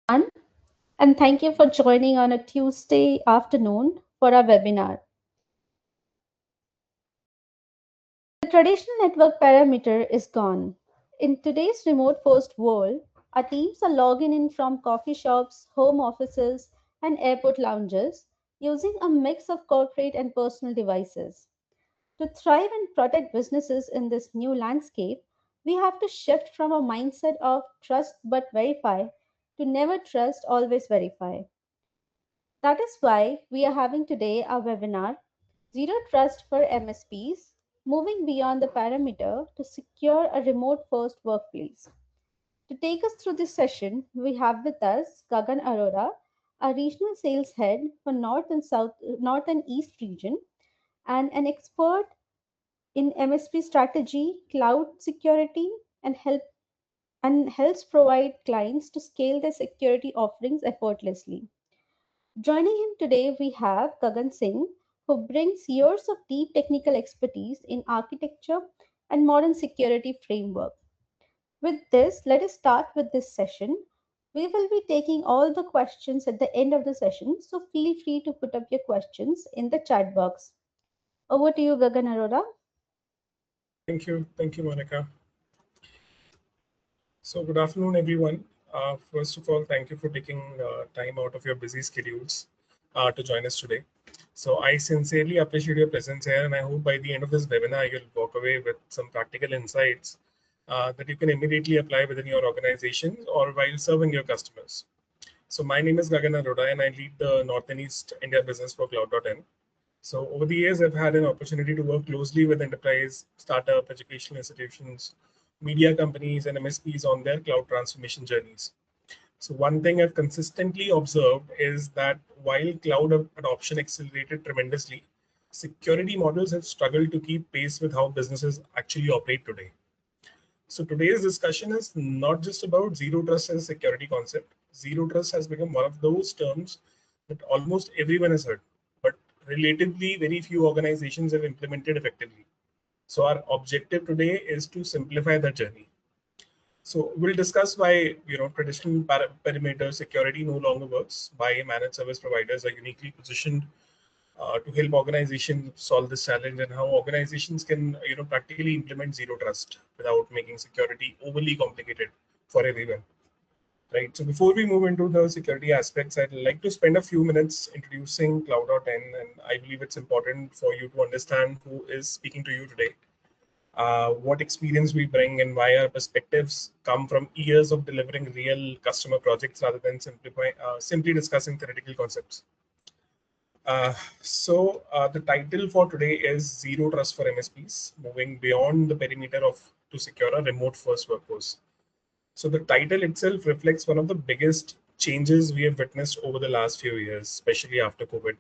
everyone, and thank you for joining on a Tuesday afternoon for our webinar. The traditional network parameter is gone. In today's remote first world, our teams are logging in from coffee shops, home offices, and airport lounges using a mix of corporate and personal devices. To thrive and protect businesses in this new landscape, we have to shift from a mindset of trust but verify to never trust, always verify. That is why we are having today our webinar Zero Trust for MSPs, moving beyond the parameter to secure a remote first workplace. To take us through this session, we have with us Gagan Arora, a regional sales head for North and East region, and an expert in MSP strategy, cloud security, and helps provide clients to scale their security offerings effortlessly. Joining him today, we have Gagan Singh, who brings years of deep technical expertise in architecture and modern security framework. With this, let us start with this session. We will be taking all the questions at the end of the session, so feel free to put up your questions in the chat box. Over to you, Gagan Arora. Thank you. Thank you, Monica. So good afternoon, everyone. First of all, thank you for taking time out of your busy schedules to join us today. So I sincerely appreciate your presence here, and I hope by the end of this webinar, you'll walk away with some practical insights that you can immediately apply within your organization or while serving your customers. So my name is Gagan Arora, and I lead the North and East India business for Cloud.in. So over the years, I've had an opportunity to work closely with enterprise, startup, educational institutions, media companies, and MSPs on their cloud transformation journeys. So one thing I've consistently observed is that while cloud adoption accelerated tremendously, security models have struggled to keep pace with how businesses actually operate today. So today's discussion is not just about zero trust as a security concept. Zero trust has become one of those terms that almost everyone has heard, but relatively very few organizations have implemented effectively. So our objective today is to simplify the journey. So we'll discuss why traditional perimeter security no longer works, why managed service providers are uniquely positioned to help organizations solve this challenge, and how organizations can practically implement zero trust without making security overly complicated for everyone. Right. So before we move into the security aspects, I'd like to spend a few minutes introducing Cloud.10, and I believe it's important for you to understand who is speaking to you today, what experience we bring, and why our perspectives come from years of delivering real customer projects rather than simply discussing theoretical concepts. So the title for today is Zero Trust for MSPs, moving beyond the perimeter of to secure a remote first workforce. So the title itself reflects one of the biggest changes we have witnessed over the last few years, especially after COVID.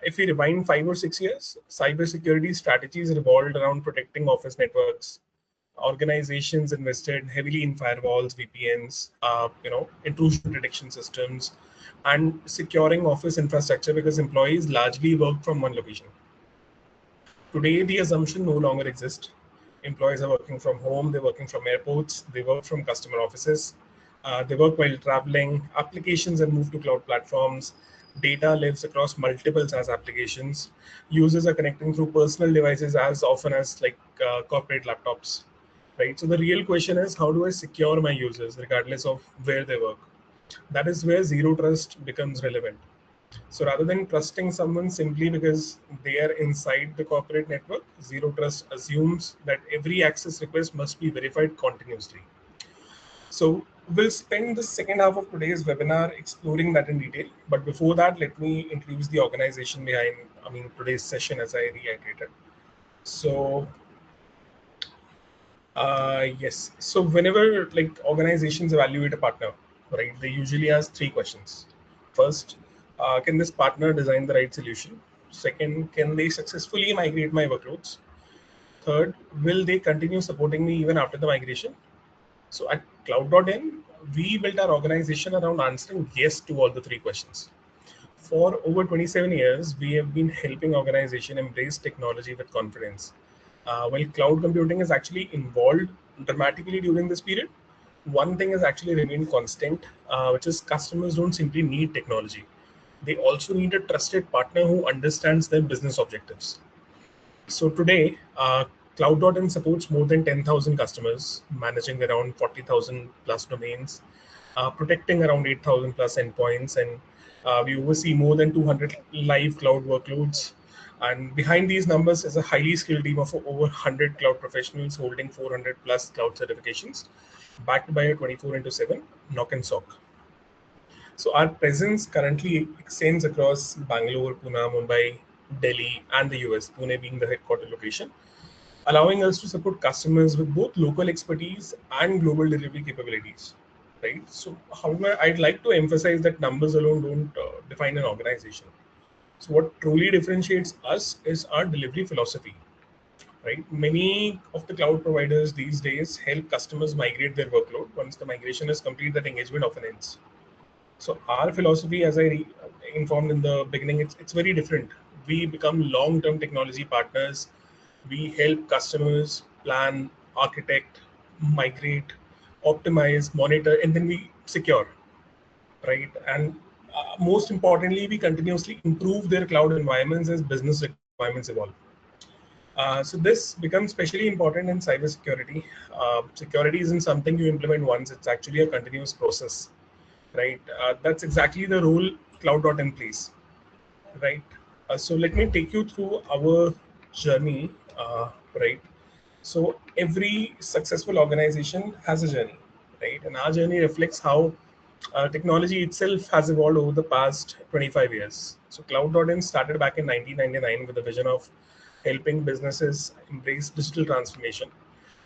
If we rewind 5 or 6 years, cybersecurity strategies revolved around protecting office networks. Organizations invested heavily in firewalls, VPNs, intrusion detection systems, and securing office infrastructure because employees largely worked from one location. Today, the assumption no longer exists. Employees are working from home, they're working from airports, they work from customer offices, they work while traveling, applications have moved to cloud platforms, data lives across multiple SaaS applications, users are connecting through personal devices as often as corporate laptops, right? So the real question is, how do I secure my users regardless of where they work? That is where zero trust becomes relevant. So rather than trusting someone simply because they are inside the corporate network, zero trust assumes that every access request must be verified continuously. So we'll spend the second half of today's webinar exploring that in detail. But before that, let me introduce the organization behind, today's session, as I reiterated. So yes, so whenever organizations evaluate a partner, right, they usually ask three questions. First, can this partner design the right solution? Second, can they successfully migrate my workloads? Third, will they continue supporting me even after the migration? So at Cloud.in, we built our organization around answering yes to all the three questions. For over 27 years, we have been helping organizations embrace technology with confidence. While cloud computing has actually evolved dramatically during this period, one thing has actually remained constant, which is customers don't simply need technology. They also need a trusted partner who understands their business objectives. So today, Cloud.in supports more than 10,000 customers, managing around 40,000 plus domains, protecting around 8,000 plus endpoints, and we oversee more than 200 live cloud workloads. And behind these numbers is a highly skilled team of over 100 cloud professionals holding 400 plus cloud certifications, backed by a 24 into 7 knock and sock. So our presence currently extends across Bangalore, Pune, Mumbai, Delhi, and the US, Pune being the headquarter location, allowing us to support customers with both local expertise and global delivery capabilities. Right. So, however, I'd like to emphasize that numbers alone don't define an organization. So, what truly differentiates us is our delivery philosophy. Right. Many of the cloud providers these days help customers migrate their workload. Once the migration is complete, that engagement often ends. So our philosophy, as I informed in the beginning, it's very different. We become long-term technology partners. We help customers plan, architect, migrate, optimize, monitor, and then we secure, right? And most importantly, we continuously improve their cloud environments as business requirements evolve. So this becomes especially important in cybersecurity. Security isn't something you implement once; it's actually a continuous process, right? That's exactly the role Cloud.in plays, right? So let me take you through our journey, right? So every successful organization has a journey, right? And our journey reflects how technology itself has evolved over the past 25 years. So Cloud.in started back in 1999 with a vision of helping businesses embrace digital transformation.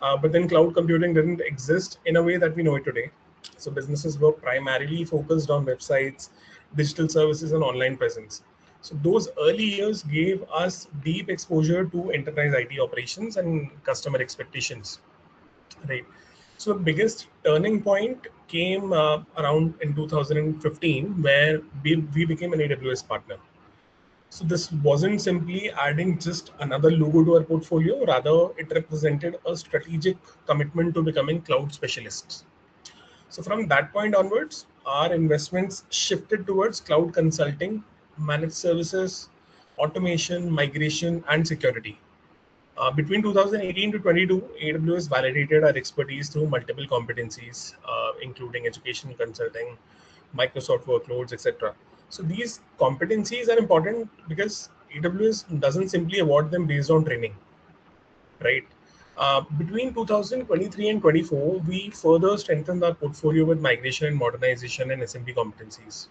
But then cloud computing didn't exist in a way that we know it today. So businesses were primarily focused on websites, digital services, and online presence. So those early years gave us deep exposure to enterprise IT operations and customer expectations. Right. So the biggest turning point came around in 2015, where we became an AWS partner. So this wasn't simply adding just another logo to our portfolio. Rather, it represented a strategic commitment to becoming cloud specialists. So from that point onwards, our investments shifted towards cloud consulting, managed services, automation, migration, and security. Between 2018 to 22, AWS validated our expertise through multiple competencies, including education consulting, Microsoft workloads, etc. So these competencies are important because AWS doesn't simply award them based on training, right? Between 2023 and 24, we further strengthened our portfolio with migration and modernization and SMB competencies.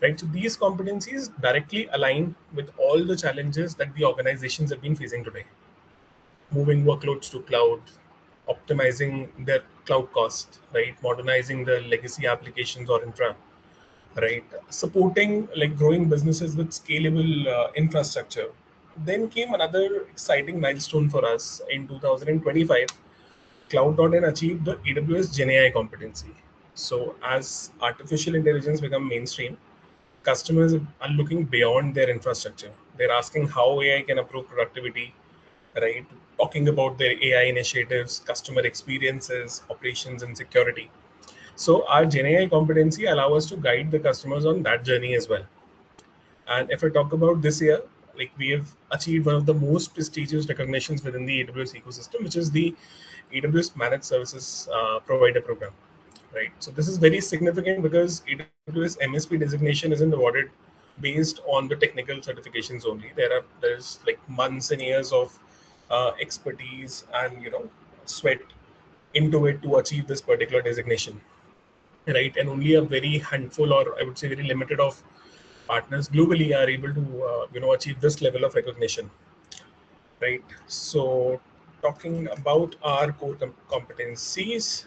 Right, so these competencies directly align with all the challenges that the organizations have been facing today: moving workloads to cloud, optimizing their cloud cost, right? Modernizing the legacy applications or infra, right? Supporting like growing businesses with scalable infrastructure. Then came another exciting milestone for us in 2025. Cloud.in achieved the AWS GenAI competency. So as artificial intelligence become mainstream, customers are looking beyond their infrastructure. They're asking how AI can improve productivity, right? Talking about their AI initiatives, customer experiences, operations, and security. So our GenAI competency allow us to guide the customers on that journey as well. And if I talk about this year, like we have achieved one of the most prestigious recognitions within the AWS ecosystem, which is the AWS Managed Services Provider Program, right? So this is very significant because AWS MSP designation isn't awarded based on the technical certifications only. There's like months and years of expertise and sweat into it to achieve this particular designation, right? And only a very handful, or I would say very limited of partners globally are able to achieve this level of recognition, right? So talking about our core competencies,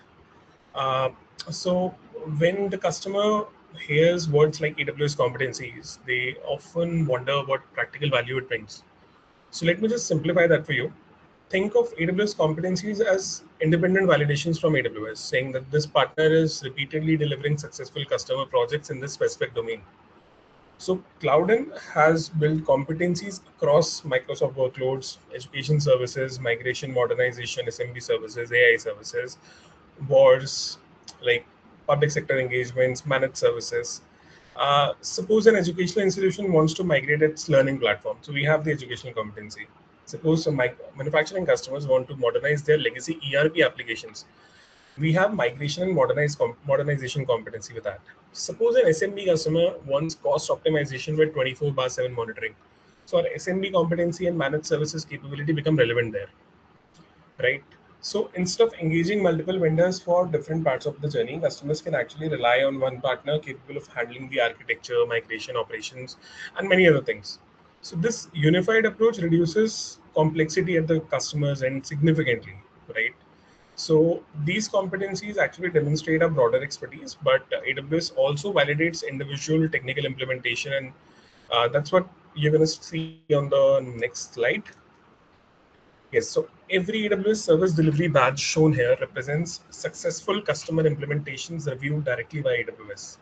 uh, so when the customer hears words like AWS competencies, they often wonder what practical value it brings. So let me just simplify that for you. Think of AWS competencies as independent validations from AWS, saying that this partner is repeatedly delivering successful customer projects in this specific domain. So Cloudin has built competencies across Microsoft workloads, education services, migration, modernization, SMB services, AI services, wars. like public sector engagements, managed services. Suppose an educational institution wants to migrate its learning platform. So we have the educational competency. Suppose some manufacturing customers want to modernize their legacy ERP applications. We have migration and modernization competency with that. Suppose an SMB customer wants cost optimization with 24/7 monitoring. So our SMB competency and managed services capability become relevant there, right? So instead of engaging multiple vendors for different parts of the journey, customers can actually rely on one partner capable of handling the architecture, migration, operations, and many other things. So this unified approach reduces complexity at the customer's end significantly, right? So these competencies actually demonstrate a broader expertise, but AWS also validates individual technical implementation, and that's what you're going to see on the next slide. Yes, so every AWS service delivery badge shown here represents successful customer implementations reviewed directly by AWS.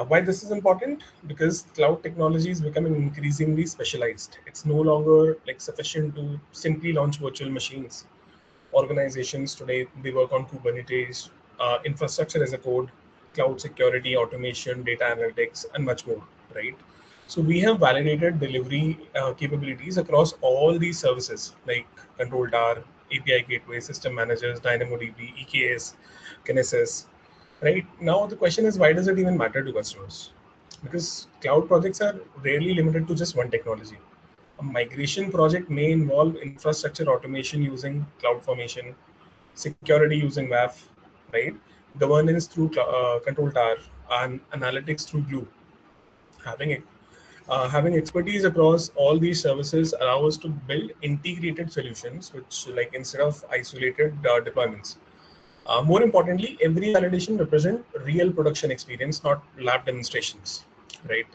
Why this is important? Because cloud technology is becoming increasingly specialized. It's no longer like sufficient to simply launch virtual machines. Organizations today they work on Kubernetes, infrastructure as a code, cloud security, automation, data analytics, and much more. Right. So we have validated delivery capabilities across all these services like Control Tower, API Gateway, System Managers, DynamoDB, EKS, Kinesis. Right now, the question is why does it even matter to customers? Because cloud projects are rarely limited to just one technology. A migration project may involve infrastructure automation using CloudFormation, security using WAF, right? Governance through Control Tower, and analytics through Glue. Having having expertise across all these services allow us to build integrated solutions, which like instead of isolated deployments. More importantly, every validation represent real production experience, not lab demonstrations, right?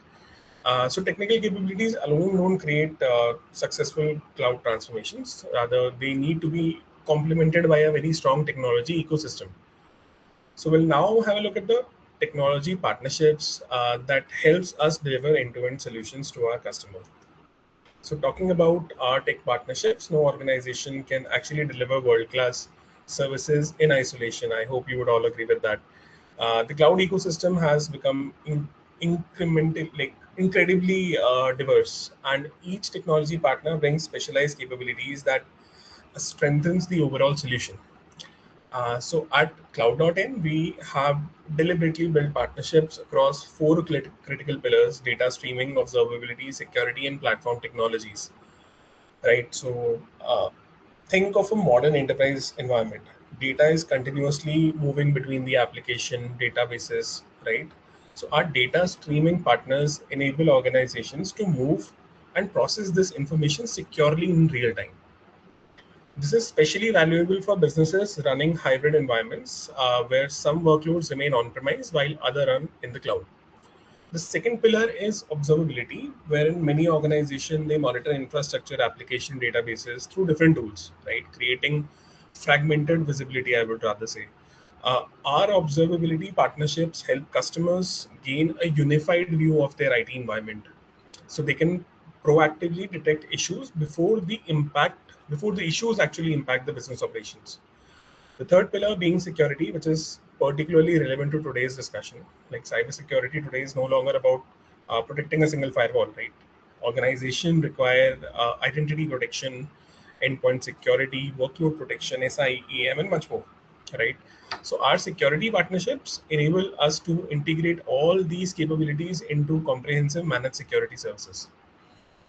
So technical capabilities alone don't create successful cloud transformations. Rather, they need to be complemented by a very strong technology ecosystem. So we'll now have a look at the technology partnerships that helps us deliver end-to-end solutions to our customer. So talking about our tech partnerships, no organization can actually deliver world-class services in isolation. I hope you would all agree with that. The cloud ecosystem has become incremental, like incredibly diverse, and each technology partner brings specialized capabilities that strengthens the overall solution. So at Cloud.in, we have deliberately built partnerships across four critical pillars: data streaming, observability, security, and platform technologies. Right. So uh, think of a modern enterprise environment. Data is continuously moving between the application databases, right? So our data streaming partners enable organizations to move and process this information securely in real time. This is especially valuable for businesses running hybrid environments where some workloads remain on-premise while other run in the cloud. The second pillar is observability, wherein many organizations they monitor infrastructure application databases through different tools, right? Creating fragmented visibility, I would rather say. Our observability partnerships help customers gain a unified view of their IT environment, so they can proactively detect issues before the issues actually impact the business operations. The third pillar being security, which is particularly relevant to today's discussion. Like cybersecurity today is no longer about protecting a single firewall, right? Organization require identity protection, endpoint security, workload protection, SIEM, and much more, right? So our security partnerships enable us to integrate all these capabilities into comprehensive managed security services.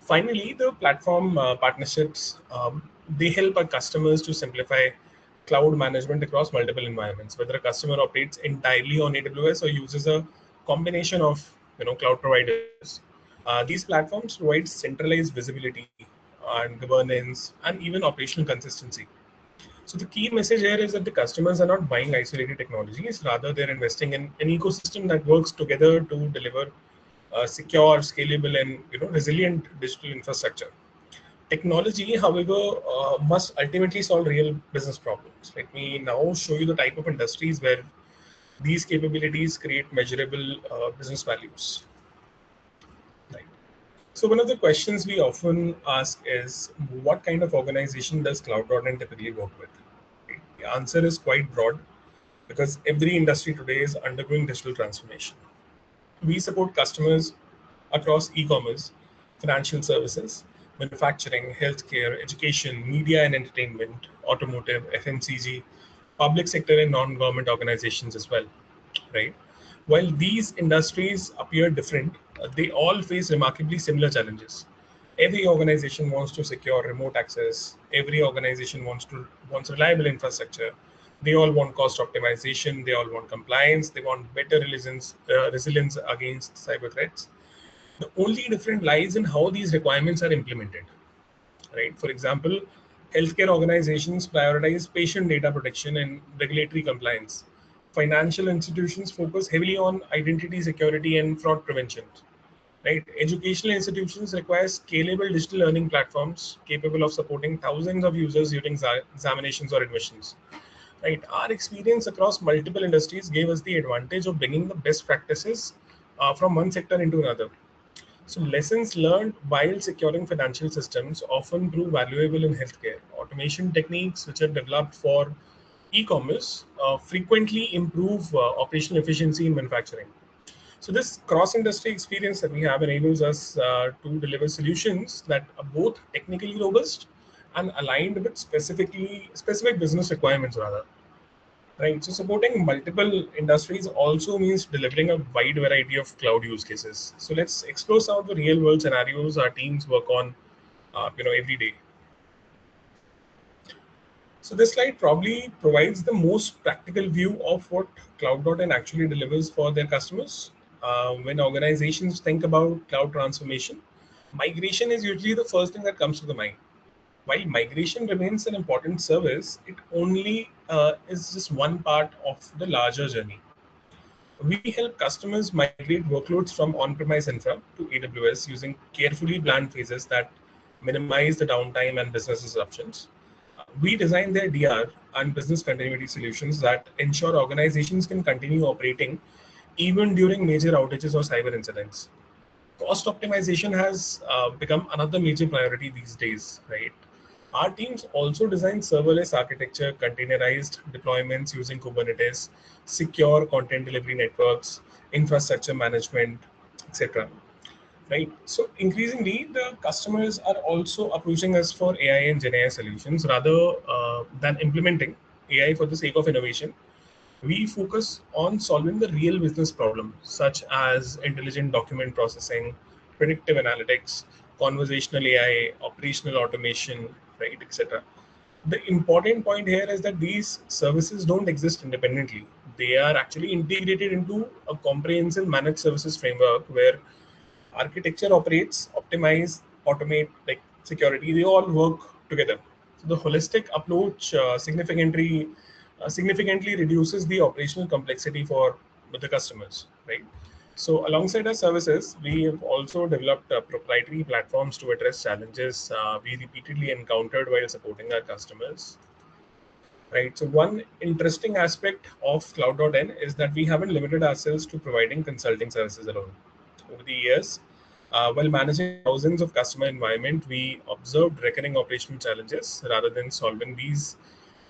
Finally, the platform partnerships they help our customers to simplify cloud management across multiple environments. Whether a customer operates entirely on AWS or uses a combination of cloud providers, these platforms provide centralized visibility and governance and even operational consistency. So the key message here is that the customers are not buying isolated technologies; rather, they're investing in an ecosystem that works together to deliver secure, scalable, and resilient digital infrastructure. Technology, however, must ultimately solve real business problems. Let me now show you the type of industries where these capabilities create measurable business values. Right. So one of the questions we often ask is, what kind of organization does Cloud.net typically work with? Right. The answer is quite broad. because every industry today is undergoing digital transformation. We support customers across e-commerce, financial services, manufacturing, healthcare, education, media and entertainment, automotive, FMCG, public sector and non-government organizations as well, right? While these industries appear different, they all face remarkably similar challenges. Every organization wants to secure remote access. Every organization wants reliable infrastructure. They all want cost optimization. They all want compliance. They want better resilience against cyber threats. The only difference lies in how these requirements are implemented, right? For example, healthcare organizations prioritize patient data protection and regulatory compliance. Financial institutions focus heavily on identity security and fraud prevention, right? Educational institutions require scalable digital learning platforms capable of supporting thousands of users during examinations or admissions, right? Our experience across multiple industries gave us the advantage of bringing the best practices from one sector into another. So lessons learned while securing financial systems often prove valuable in healthcare. Automation techniques which are developed for e-commerce frequently improve operational efficiency in manufacturing. So this cross-industry experience that we have enables us to deliver solutions that are both technically robust and aligned with specific business requirements rather. Right. So supporting multiple industries also means delivering a wide variety of cloud use cases. So let's explore some of the real world scenarios our teams work on, every day. So this slide probably provides the most practical view of what Cloud.in actually delivers for their customers. When organizations think about cloud transformation, migration is usually the first thing that comes to the mind. While migration remains an important service, it only is just one part of the larger journey. We help customers migrate workloads from on-premise infra to AWS using carefully planned phases that minimize the downtime and business disruptions. We design their DR and business continuity solutions that ensure organizations can continue operating even during major outages or cyber incidents. Cost optimization has become another major priority these days, right? Our teams also design serverless architecture, containerized deployments using Kubernetes, secure content delivery networks, infrastructure management, etc. Right. So increasingly, the customers are also approaching us for AI and Gen AI solutions rather than implementing AI for the sake of innovation. We focus on solving the real business problems, such as intelligent document processing, predictive analytics, conversational AI, operational automation, right, etc. The important point here is that these services don't exist independently. They are actually integrated into a comprehensive managed services framework where architecture operates, optimize, automate, like security, they all work together. So the holistic approach significantly reduces the operational complexity for the customers, right? So alongside our services, we have also developed proprietary platforms to address challenges we repeatedly encountered while supporting our customers, right? So one interesting aspect of Cloud.n is that we haven't limited ourselves to providing consulting services alone. Over the years, while managing thousands of customer environment, we observed recurring operational challenges rather than solving these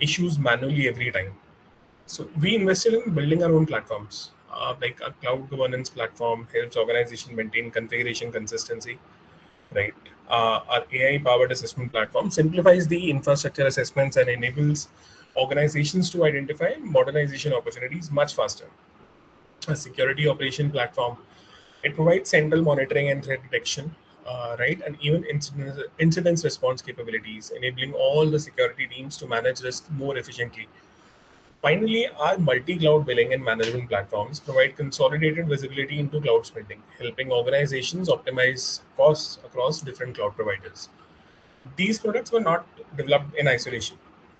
issues manually every time. So we invested in building our own platforms. Like a cloud governance platform helps organization maintain configuration consistency, right? Our AI-powered assessment platform simplifies the infrastructure assessments and enables organizations to identify modernization opportunities much faster. A security operation platform, it provides central monitoring and threat detection, right, and even incidents response capabilities, enabling all the security teams to manage risk more efficiently. Finally, our multi-cloud billing and management platforms provide consolidated visibility into cloud spending, helping organizations optimize costs across different cloud providers. These products were not developed in isolation.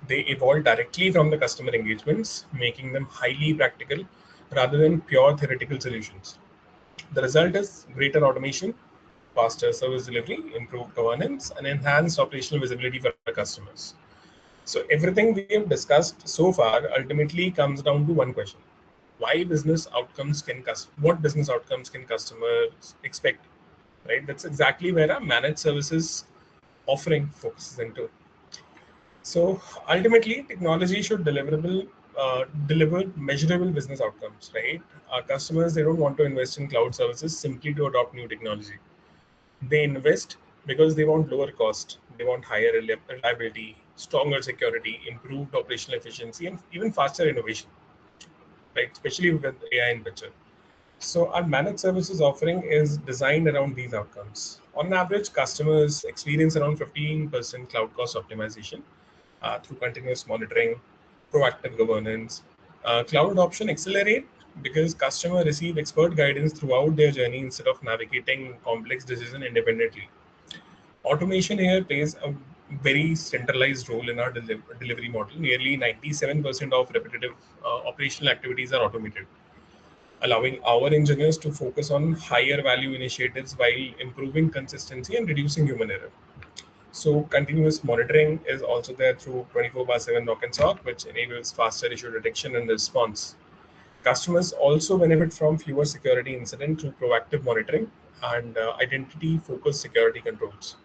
They evolved directly from the customer engagements, making them highly practical rather than pure theoretical solutions. The result is greater automation, faster service delivery, improved governance, and enhanced operational visibility for our customers. So everything we have discussed so far ultimately comes down to one question: why business outcomes can what business outcomes can customers expect? Right? That's exactly where our managed services offering focuses into. So ultimately, technology should deliverable deliver measurable business outcomes, right? Our customers, they don't want to invest in cloud services simply to adopt new technology. They invest because they want lower cost, they want higher reliability, stronger security, improved operational efficiency, and even faster innovation, right? Especially with AI in picture. So our managed services offering is designed around these outcomes. On average, customers experience around 15% cloud cost optimization through continuous monitoring, proactive governance. Cloud adoption accelerate because customers receive expert guidance throughout their journey instead of navigating complex decisions independently. Automation here plays a very centralized role in our delivery model. Nearly 97% of repetitive operational activities are automated, allowing our engineers to focus on higher value initiatives while improving consistency and reducing human error. So continuous monitoring is also there through 24/7 knock and SOC, which enables faster issue detection and response. Customers also benefit from fewer security incidents through proactive monitoring and identity-focused security controls.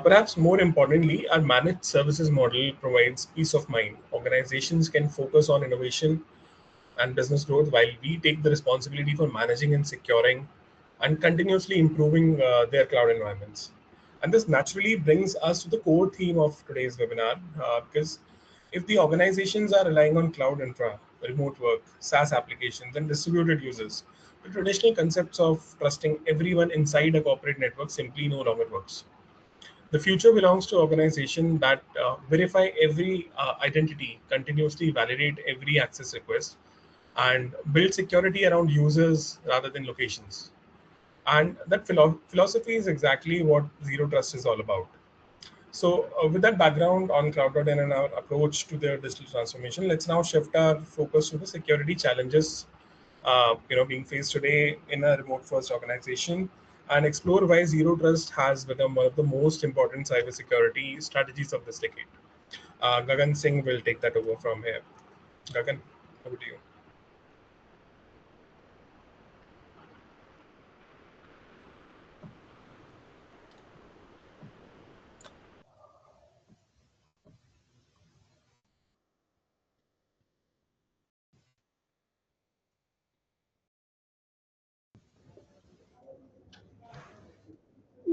Perhaps more importantly, our managed services model provides peace of mind. Organizations can focus on innovation and business growth while we take the responsibility for managing and securing and continuously improving their cloud environments. And this naturally brings us to the core theme of today's webinar, because if the organizations are relying on cloud infra, remote work, SaaS applications, and distributed users, the traditional concepts of trusting everyone inside a corporate network simply no longer works. The future belongs to organizations that verify every identity, continuously validate every access request, and build security around users rather than locations. And that philosophy is exactly what Zero Trust is all about. So, with that background on Cloud.in and our approach to their digital transformation, let's now shift our focus to the security challenges, being faced today in a remote-first organization, and explore why Zero Trust has become one of the most important cybersecurity strategies of this decade. Gagan Singh will take that over from here. Gagan, over to you.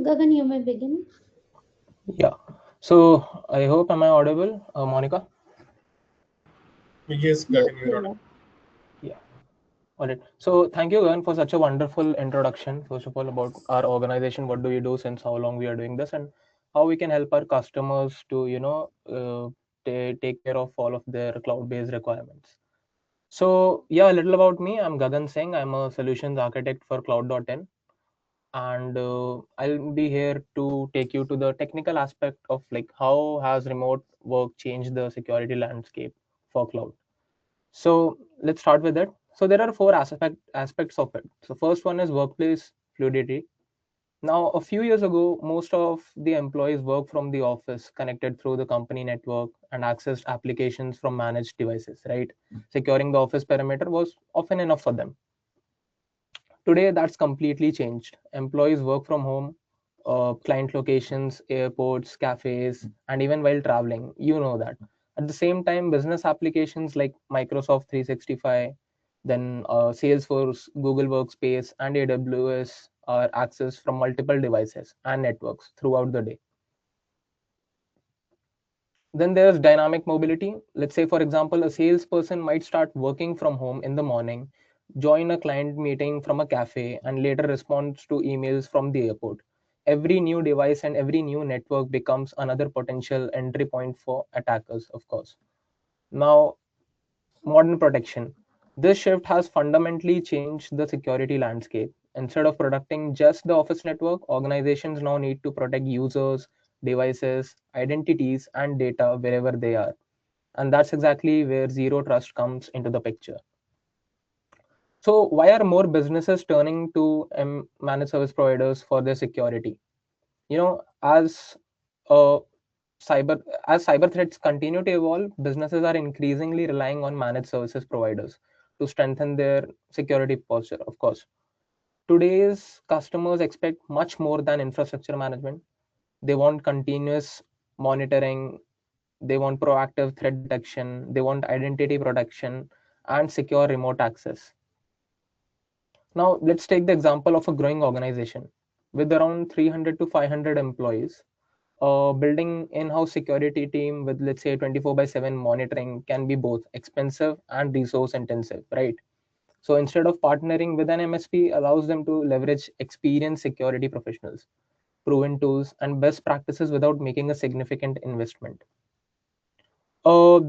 Gagan, you may begin. Yeah. So I hope am I audible, Monica? Yes, Yes, Gagan, you're you audible. are. Yeah. All right. So thank you, Gagan, for such a wonderful introduction. First of all, about our organization, what do we do, since how long we are doing this, and how we can help our customers to take care of all of their cloud-based requirements. So yeah, a little about me. I'm Gagan Singh. I'm a solutions architect for Cloud.in, and I'll be here to take you to the technical aspect of like how has remote work changed the security landscape for cloud. So let's start with that. So there are four aspects of it. So first one is workplace fluidity. Now, a few years ago, most of the employees work from the office, connected through the company network and accessed applications from managed devices, right? Securing the office perimeter was often enough for them. Today, that's completely changed. Employees work from home, client locations, airports, cafes, and even while traveling. You know that. At the same time, business applications like Microsoft 365, then Salesforce, Google Workspace, and AWS are accessed from multiple devices and networks throughout the day. Then there's dynamic mobility. Let's say, for example, a salesperson might start working from home in the morning, join a client meeting from a cafe, and later respond to emails from the airport. Every new device and every new network becomes another potential entry point for attackers, of course. Now, modern protection. This shift has fundamentally changed the security landscape. Instead of protecting just the office network, organizations now need to protect users, devices, identities, and data wherever they are. And that's exactly where zero trust comes into the picture. So, why are more businesses turning to managed service providers for their security? You know, uh, cyber cyber threats continue to evolve, businesses are increasingly relying on managed services providers to strengthen their security posture. Of course, today's customers expect much more than infrastructure management. They want continuous monitoring, They want proactive threat detection, they want identity protection, and secure remote access. Now, let's take the example of a growing organization with around 300 to 500 employees. Building in-house security team with, let's say, 24 by 7 monitoring can be both expensive and resource intensive, right? So instead of partnering with an MSP, allows them to leverage experienced security professionals, proven tools, and best practices without making a significant investment.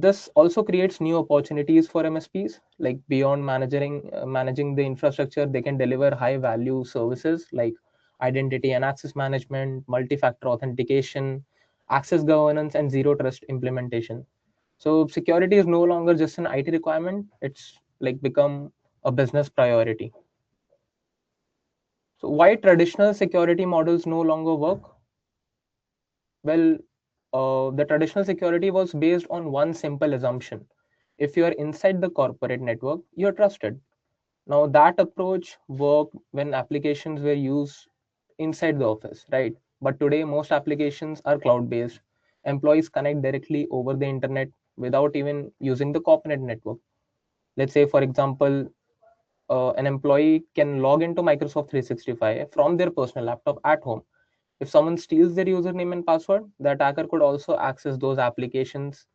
This also creates new opportunities for MSPs. Like beyond managing the infrastructure, they can deliver high value services like identity and access management, multi-factor authentication, access governance, and zero trust implementation. So security is no longer just an IT requirement; it's like become a business priority. So why traditional security models no longer work? Well, the traditional security was based on one simple assumption. If you are inside the corporate network, you're trusted. Now, that approach worked when applications were used inside the office, right? But today, most applications are cloud based. Employees connect directly over the internet without even using the corporate network. Let's say, for example, an employee can log into Microsoft 365 from their personal laptop at home. If someone steals their username and password, the attacker could also access those applications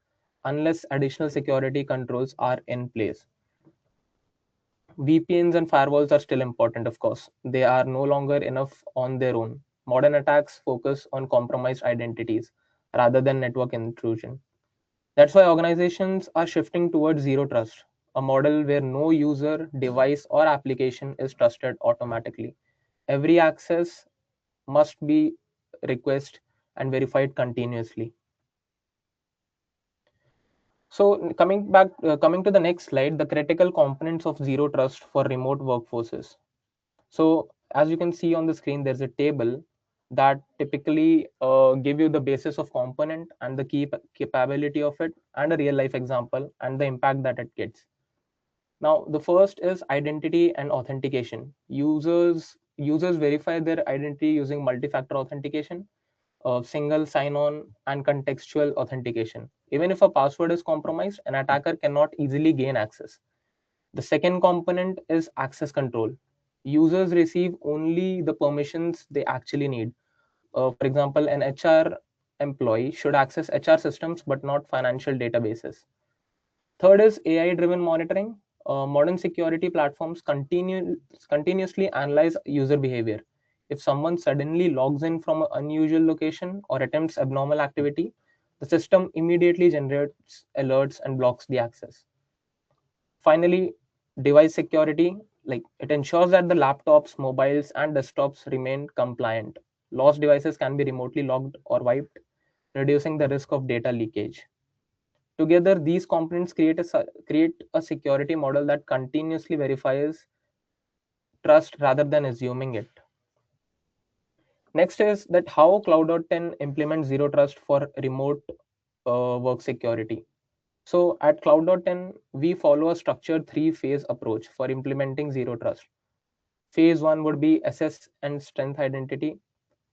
unless additional security controls are in place. VPNs and firewalls are still important, of course. They are no longer enough on their own. Modern attacks focus on compromised identities rather than network intrusion. That's why organizations are shifting towards zero trust, a model where no user, device, or application is trusted automatically. Every access must be requested and verified continuously. So coming to the next slide, the critical components of zero trust for remote workforces. So as you can see on the screen, there's a table that typically give you the basis of component and the key capability of it and a real life example and the impact that it gets. Now, the first is identity and authentication. Users verify their identity using multi-factor authentication, single sign-on, and contextual authentication. Even if a password is compromised, an attacker cannot easily gain access. The second component is access control. Users receive only the permissions they actually need. For example, an HR employee should access HR systems but not financial databases. Third is AI driven monitoring. Modern security platforms continuously analyze user behavior. If someone suddenly logs in from an unusual location or attempts abnormal activity, the system immediately generates alerts and blocks the access. Finally, device security, like it ensures that the laptops, mobiles, and desktops remain compliant. Lost devices can be remotely logged or wiped, reducing the risk of data leakage. Together, these components create a security model that continuously verifies trust rather than assuming it. Next is that how Cloud.10 implements zero trust for remote work security. So at Cloud.10, we follow a structured three-phase approach for implementing zero trust. Phase one would be assess and strength identity.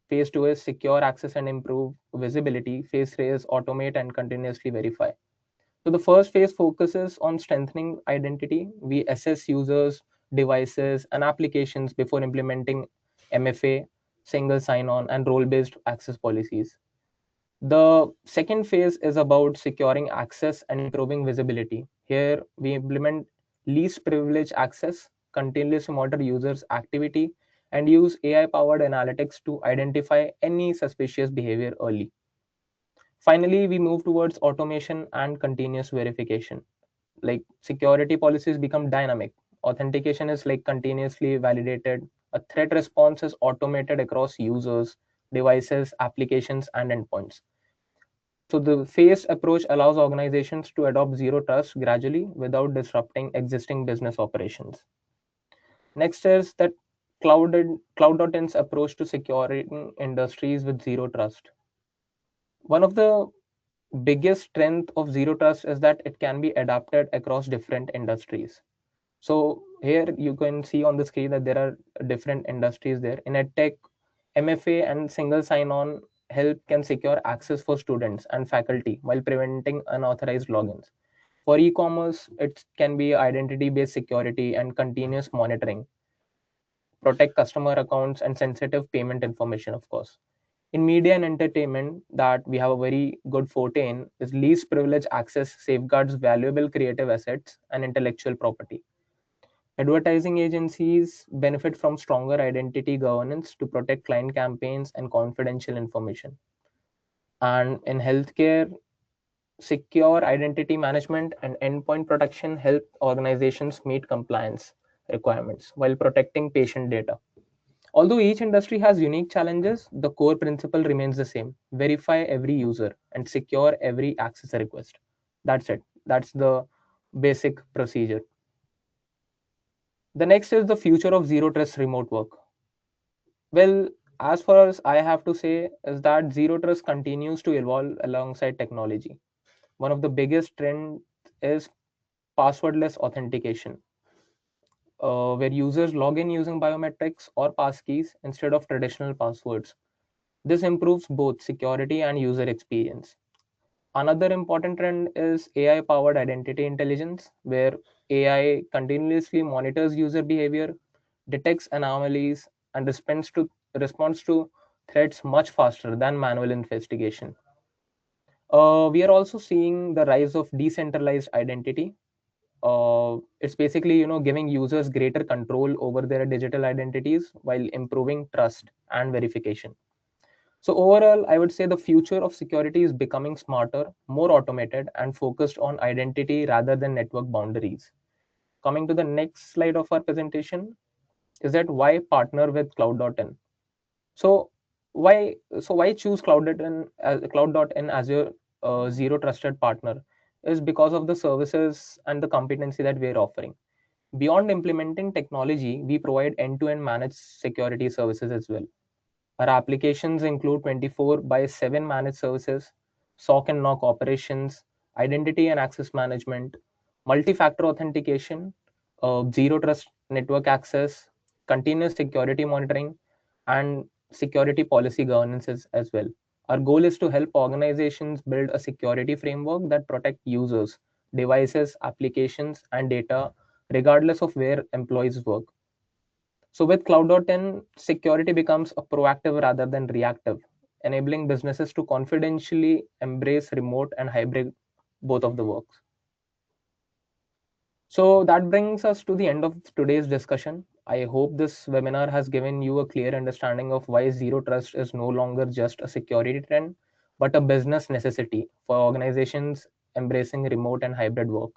Phase two is secure access and improve visibility. Phase three is automate and continuously verify. So the first phase focuses on strengthening identity. We assess users, devices, and applications before implementing MFA, single sign-on, and role-based access policies. The second phase is about securing access and improving visibility. Here, we implement least privilege access, continuously monitor users' activity, and use AI-powered analytics to identify any suspicious behavior early. Finally, we move towards automation and continuous verification. Like security policies become dynamic. Authentication is like continuously validated. A threat response is automated across users, devices, applications, and endpoints. So the phased approach allows organizations to adopt zero trust gradually without disrupting existing business operations. Next is that Cloud.10's approach to securing industries with zero trust. One of the biggest strength of zero trust is that it can be adapted across different industries. So here you can see on the screen that there are different industries there. In EdTech, MFA and single sign-on help can secure access for students and faculty while preventing unauthorized logins. For e-commerce, it can be identity-based security and continuous monitoring, protect customer accounts and sensitive payment information, of course. In media and entertainment, that we have a very good forte in is least privilege access safeguards valuable creative assets and intellectual property. Advertising agencies benefit from stronger identity governance to protect client campaigns and confidential information. And in healthcare, secure identity management and endpoint protection help organizations meet compliance requirements while protecting patient data. Although each industry has unique challenges, the core principle remains the same: verify every user and secure every access request. That's it. That's the basic procedure. The next is the future of zero trust remote work. Well, as far as I have to say, is that zero trust continues to evolve alongside technology. One of the biggest trends is passwordless authentication, where users log in using biometrics or passkeys instead of traditional passwords. This improves both security and user experience. Another important trend is AI powered identity intelligence, where AI continuously monitors user behavior, detects anomalies, and responds to threats much faster than manual investigation. We are also seeing the rise of decentralized identity. It's basically, giving users greater control over their digital identities while improving trust and verification. So overall, I would say the future of security is becoming smarter, more automated, and focused on identity rather than network boundaries. Coming to the next slide of our presentation, is that why partner with Cloud.in? So why choose Cloud.in as your zero trusted partner? Is because of the services and the competency that we're offering. Beyond implementing technology, we provide end-to-end managed security services as well. Our applications include 24 by 7 managed services, SOC and NOC operations, identity and access management, multi factor authentication, zero trust network access, continuous security monitoring, and security policy governance as well. Our goal is to help organizations build a security framework that protect users, devices, applications, and data regardless of where employees work. So with Cloud.10, security becomes a proactive rather than reactive, enabling businesses to confidentially embrace remote and hybrid both of the works. So that brings us to the end of today's discussion. I hope this webinar has given you a clear understanding of why zero trust is no longer just a security trend, but a business necessity for organizations embracing remote and hybrid work.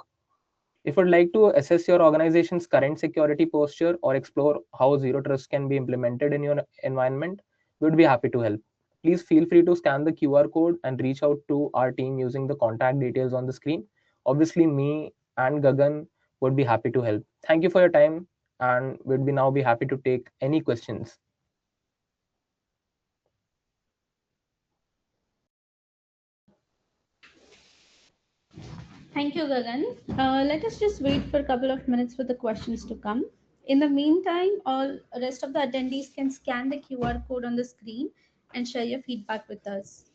If you'd like to assess your organization's current security posture or explore how zero trust can be implemented in your environment, we'd be happy to help. Please feel free to scan the QR code and reach out to our team using the contact details on the screen. Obviously, me and Gagan would be happy to help. Thank you for your time, and we'd be now be happy to take any questions. Thank you, Gagan. Let us just wait for a couple of minutes for the questions to come. In the meantime, all rest of the attendees can scan the QR code on the screen and share your feedback with us.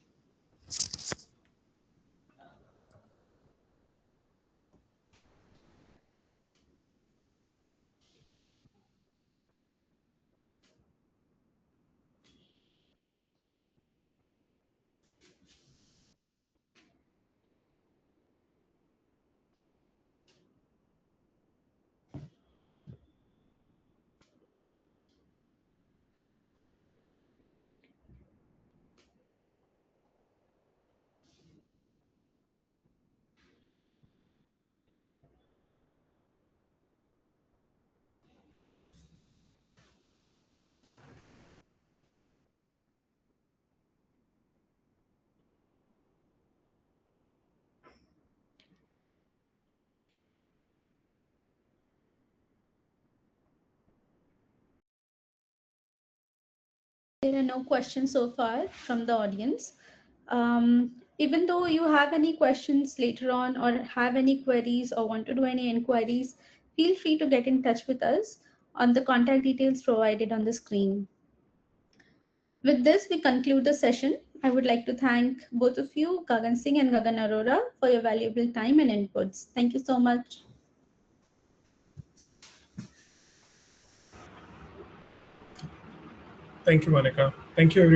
There are no questions so far from the audience. Even though you have any questions later on or have any queries or want to do any inquiries, feel free to get in touch with us on the contact details provided on the screen. With this, we conclude the session. I would like to thank both of you, Gagan Singh and Gagan Arora, for your valuable time and inputs. Thank you so much. Thank you, Monica. Thank you, everyone,